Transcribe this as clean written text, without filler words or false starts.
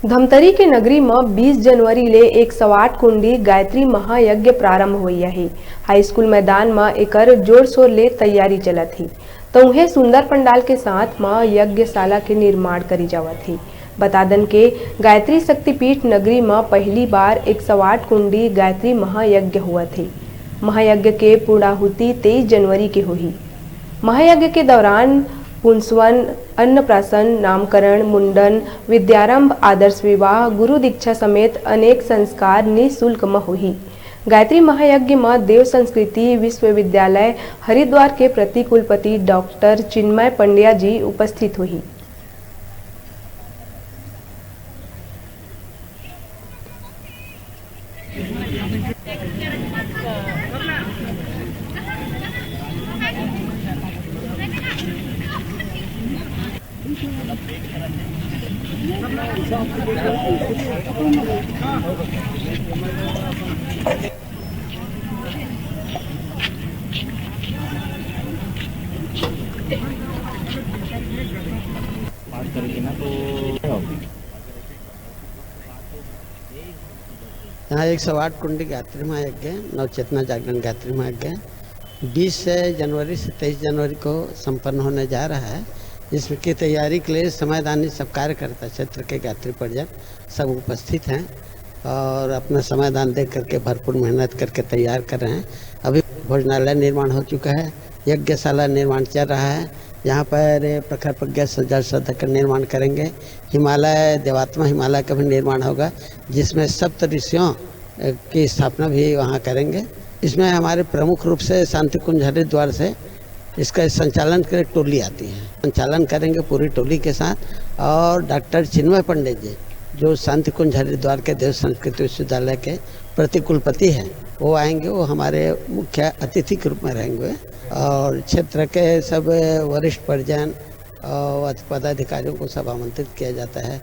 धमतरी के नगरी में 20 जनवरी ले 108 कुंडी गायत्री महायज्ञ प्रारंभ हुई है। हाईस्कूल मैदान में एकर जोर शोर ले तैयारी चलत थी। तो उन्हें सुंदर पंडाल के साथ मां यज्ञशाला के निर्माण करी जावत थी। बता दन के गायत्री शक्तिपीठ नगरी में पहली बार 108 कुंडी गायत्री महायज्ञ हुआ थी। महायज्ञ के पूर्णाहुति 23 जनवरी की हुई। महायज्ञ के दौरान पुंसवन, अन्नप्राशन, नामकरण, मुंडन, विद्यारंभ, आदर्श विवाह, गुरु दीक्षा समेत अनेक संस्कार निःशुल्क में हुई। गायत्री महायज्ञ में देव संस्कृति विश्वविद्यालय हरिद्वार के प्रति कुलपति डॉक्टर चिन्मय पंड्या जी उपस्थित हुई। यहाँ 108 कुंडी गायत्री महायज्ञ नवचेतना जागरण गायत्री महायज्ञ 20 जनवरी से 23 जनवरी को संपन्न होने जा रहा है। इसकी तैयारी के लिए समयदानी सब कार्यकर्ता क्षेत्र के गायत्री परिजन सब उपस्थित हैं और अपना समयदान दे करके भरपूर मेहनत करके तैयार कर रहे हैं। अभी भोजनालय निर्माण हो चुका है, यज्ञशाला निर्माण चल रहा है। यहाँ पर प्रखर प्रज्ञा जल श्रद्धा का निर्माण करेंगे। हिमालय देवात्मा हिमालय का भी निर्माण होगा, जिसमें सप्त ऋषियों की स्थापना भी वहाँ करेंगे। इसमें हमारे प्रमुख रूप से शांति कुंज हरिद्वार से इसका संचालन के लिए टोली आती है, संचालन करेंगे पूरी टोली के साथ। और डॉक्टर चिन्मय पंडित जी जो शांति कुंज हरिद्वार के देव संस्कृति विश्वविद्यालय के प्रतिकुलपति हैं, वो आएंगे। वो हमारे मुख्य अतिथि के रूप में रहेंगे और क्षेत्र के सब वरिष्ठ परिजन और पदाधिकारियों को सब आमंत्रित किया जाता है।